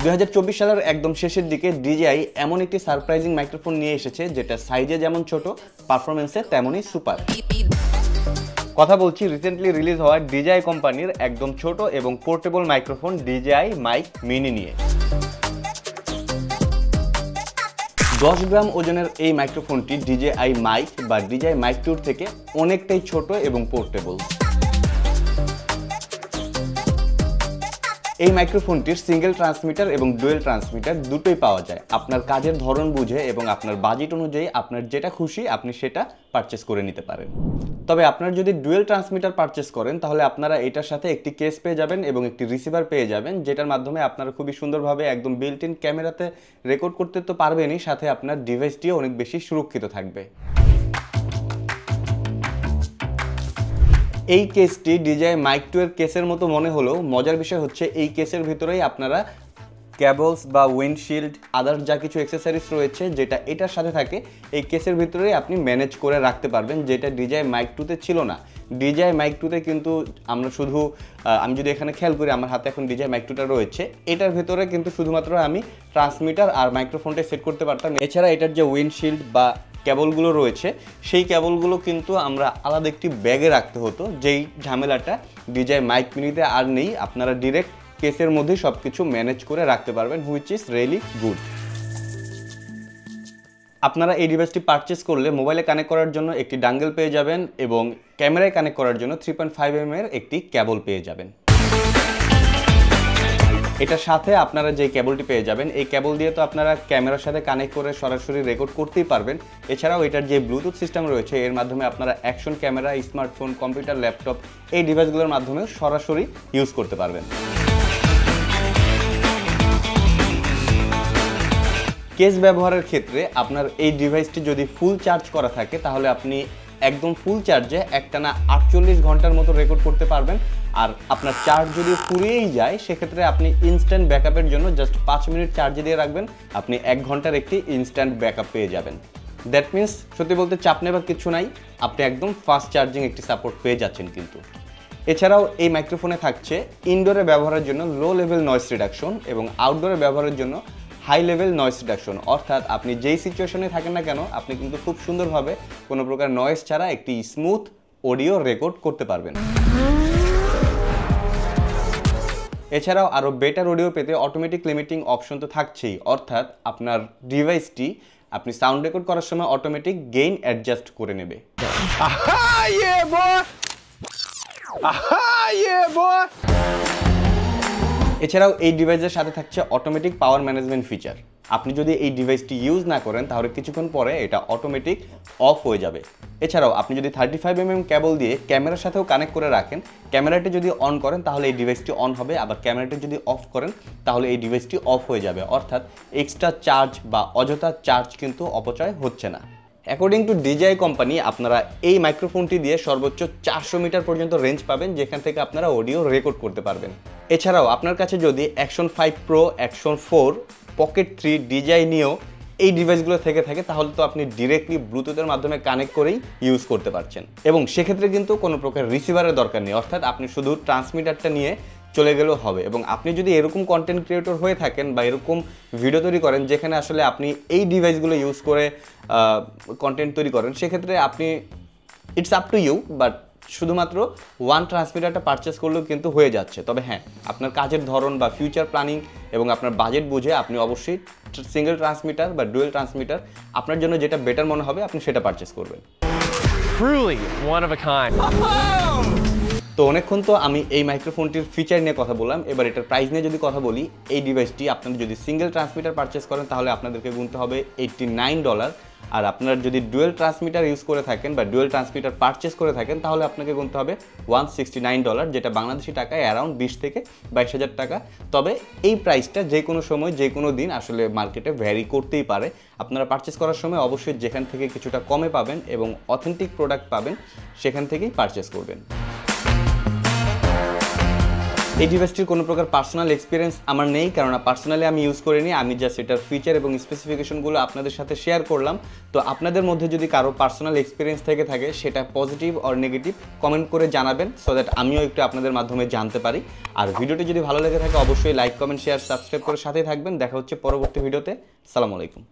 2024 সালের একদম শেষের দিকে DJI এমন একটি সারপ্রাইজিং মাইক্রোফোন নিয়ে এসেছে যেটা সাইজে যেমন ছোট, পারফরমেন্সে তেমনই সুপার। কথা বলছি রিসেন্টলি রিলিজ হওয়া DJI কোম্পানির একদম ছোট এবং portable microphone DJI mic mini নিয়ে। 10 গ্রাম ওজনের এই মাইক্রোফোনটি DJI মাইক বা DJI মাইক 2 থেকে অনেকটাই ছোট এবং পোর্টেবল। এই মাইক্রোফোনটির সিঙ্গেল ট্রান্সমিটার এবং ডুয়েল ট্রান্সমিটার দুটোই পাওয়া যায়। আপনার কাজের ধরন বুঝে এবং আপনার বাজেট অনুযায়ী আপনার যেটা খুশি আপনি সেটা পারচেস করে নিতে পারেন। তবে আপনারা যদি ডুয়েল ট্রান্সমিটার পারচেস করেন তাহলে আপনারা এটার সাথে একটি কেস পেয়ে যাবেন এবং একটি রিসিভার পেয়ে যাবেন, যেটার মাধ্যমে আপনারা খুবই সুন্দরভাবে একদম বিল্ট ইন ক্যামেরাতে রেকর্ড করতে তো পারবেনই, সাথে আপনার ডিভাইসটিও অনেক বেশি সুরক্ষিত থাকবে। এই কেসটি DJI মাইক 2 এর কেসের মতো মনে হলেও মজার বিষয় হচ্ছে এই কেসের ভিতরেই আপনারা কেবলস বা উইন্ডশিল্ড আদার্স যা কিছু অ্যাক্সেসরিজ রয়েছে যেটা এটার সাথে থাকে এই কেসের ভিতরেই আপনি ম্যানেজ করে রাখতে পারবেন, যেটা DJI মাইক 2 তে ছিল না। DJI মাইক 2 তে কিন্তু আমরা শুধু আমি যদি এখানে খেয়াল করি আমার হাতে এখন DJI মাইক 2টা রয়েছে, এটার ভিতরে কিন্তু শুধুমাত্র আমি ট্রান্সমিটার আর মাইক্রোফোনটা সেট করতে পারতাম। এছাড়া এটার যে উইন্ডশিল্ড বা কেবলগুলো রয়েছে সেই কেবলগুলো কিন্তু আমরা আলাদা একটি ব্যাগে রাখতে হতো, যেই ঝামেলাটা DJI মাইক মিনিতে আর নেই। আপনারা ডিরেক্ট কেসের মধ্যেই সব কিছু ম্যানেজ করে রাখতে পারবেন, হুইচ ইজ রিয়েলি গুড। আপনারা এই ডিভাইসটি পারচেস করলে মোবাইলে কানেক্ট করার জন্য একটি ডাঙ্গেল পেয়ে যাবেন এবং ক্যামেরায় কানেক্ট করার জন্য 3.5 mm এর একটি কেবল পেয়ে যাবেন। এটার সাথে আপনারা যে কেবলটি পেয়ে যাবেন এই কেবল দিয়ে তো আপনারা ক্যামেরার সাথে কানেক্ট করে সরাসরি রেকর্ড করতেই পারবেন। এছাড়াও এটার যে ব্লুটুথ সিস্টেম রয়েছে এর মাধ্যমে আপনারা action camera, smartphone, computer, laptop এই ডিভাইসগুলোর মাধ্যমে সরাসরি ইউজ করতে পারবেন। কেস ব্যবহারের ক্ষেত্রে আপনার এই ডিভাইসটি যদি ফুল চার্জ করা থাকে তাহলে আপনি একদম ফুল চার্জে একটানা 48 ঘন্টার মতো রেকর্ড করতে পারবেন। আর আপনার চার্জ যদি ফুরিয়েই যায় সেক্ষেত্রে আপনি ইনস্ট্যান্ট ব্যাকআপের জন্য জাস্ট 5 মিনিট চার্জে দিয়ে রাখবেন, আপনি 1 ঘন্টার একটি ইনস্ট্যান্ট ব্যাকআপ পেয়ে যাবেন। দ্যাট মিনস সত্যি বলতে চাপ নেবার কিছু নাই, আপনি একদম ফাস্ট চার্জিং একটি সাপোর্ট পেয়ে যাচ্ছেন। কিন্তু এছাড়াও এই মাইক্রোফোনে থাকছে ইনডোরে ব্যবহারের জন্য লো লেভেল নয়েজ রিডাকশন এবং আউটডোরে ব্যবহারের জন্য হাই লেভেল নয়েজ রিডাকশন। অর্থাৎ আপনি যেই সিচুয়েশনে থাকেন না কেন আপনি কিন্তু খুব সুন্দরভাবে কোনো প্রকার নয়েজ ছাড়া একটি স্মুথ অডিও রেকর্ড করতে পারবেন। এছাড়াও আরও বেটার অডিও পেতে অটোমেটিক লিমিটিং অপশন তো থাকছেই, অর্থাৎ আপনার ডিভাইসটি আপনি সাউন্ড রেকর্ড করার সময় অটোমেটিক গেইন অ্যাডজাস্ট করে নেবে। এছাড়াও এই ডিভাইসের সাথে থাকছে অটোমেটিক পাওয়ার ম্যানেজমেন্ট ফিচার। আপনি যদি এই ডিভাইসটি ইউজ না করেন তাহলে কিছুক্ষণ পরে এটা অটোমেটিক অফ হয়ে যাবে। এছাড়াও আপনি যদি 35 mm কেবল দিয়ে ক্যামেরার সাথেও কানেক্ট করে রাখেন, ক্যামেরাটি যদি অন করেন তাহলে এই ডিভাইসটি অন হবে, আবার ক্যামেরাটি যদি অফ করেন তাহলে এই ডিভাইসটি অফ হয়ে যাবে। অর্থাৎ এক্সট্রা চার্জ বা অযথা চার্জ কিন্তু অপচয় হচ্ছে না। অ্যাকর্ডিং টু DJI কোম্পানি আপনারা এই মাইক্রোফোনটি দিয়ে সর্বোচ্চ 400 মিটার পর্যন্ত রেঞ্জ পাবেন, যেখান থেকে আপনারা অডিও রেকর্ড করতে পারবেন। এছাড়াও আপনার কাছে যদি action 5 Pro, action 4, pocket 3, DJI Neo এই ডিভাইসগুলো থেকে থাকে তাহলে তো আপনি ডিরেক্টলি ব্লুটুথের মাধ্যমে কানেক্ট করেই ইউজ করতে পারছেন এবং সেক্ষেত্রে কিন্তু কোনো প্রকার রিসিভারের দরকার নেই। অর্থাৎ আপনি শুধু ট্রান্সমিটারটা নিয়ে চলে গেলেও হবে। এবং আপনি যদি এরকম কন্টেন্ট ক্রিয়েটর হয়ে থাকেন বা এরকম ভিডিও তৈরি করেন যেখানে আসলে আপনি এই ডিভাইসগুলো ইউজ করে কন্টেন্ট তৈরি করেন, সেক্ষেত্রে আপনি it's up to you, but শুধুমাত্র ওয়ান ট্রান্সমিটারটা পারচেস করলেও কিন্তু হয়ে যাচ্ছে। তবে হ্যাঁ, আপনার কাজের ধরন বা ফিউচার প্ল্যানিং এবং আপনার বাজেট বুঝে আপনি অবশ্যই সিঙ্গেল ট্রান্সমিটার বা ডুয়েল ট্রান্সমিটার আপনার জন্য যেটা বেটার মনে হবে আপনি সেটা পারচেস করবেন। Truly one of a kind. তো অনেকক্ষণ তো আমি এই মাইক্রোফোনটির ফিচার নিয়ে কথা বললাম, এবার এটার প্রাইস নিয়ে যদি কথা বলি, এই ডিভাইসটি আপনারা যদি সিঙ্গেল ট্রান্সমিটার পারচেস করেন তাহলে আপনাদেরকে গুনতে হবে $89, আর আপনারা যদি ডুয়েল ট্রান্সমিটার ইউজ করে থাকেন বা ডুয়েল ট্রান্সমিটার পারচেস করে থাকেন তাহলে আপনাকে গুনতে হবে $169, যেটা বাংলাদেশি টাকায় অ্যারাউন্ড 20 থেকে 22,000 টাকা। তবে এই প্রাইসটা যে কোনো সময় যে কোনো দিন আসলে মার্কেটে ভ্যারি করতেই পারে। আপনারা পারচেস করার সময় অবশ্যই যেখান থেকে কিছুটা কমে পাবেন এবং অথেন্টিক প্রোডাক্ট পাবেন সেখান থেকেই পারচেস করবেন। এই ডিভাইসটির কোনো প্রকার পার্সোনাল এক্সপিরিয়েন্স আমার নেই, কারণ পার্সোনালি আমি ইউজ করিনি। আমি জাস্ট এটার ফিচার এবং স্পেসিফিকেশনগুলো আপনাদের সাথে শেয়ার করলাম। তো আপনাদের মধ্যে যদি কারো পার্সোনাল এক্সপিরিয়েন্স থেকে থাকে, সেটা পজিটিভ অর নেগেটিভ কমেন্ট করে জানাবেন, সো দ্যাট আমিও একটু আপনাদের মাধ্যমে জানতে পারি। আর ভিডিওটি যদি ভালো লেগে থাকে অবশ্যই লাইক, কমেন্ট, শেয়ার, সাবস্ক্রাইব করে সাথেই থাকবেন। দেখা হচ্ছে পরবর্তী ভিডিওতে। আসসালামু আলাইকুম।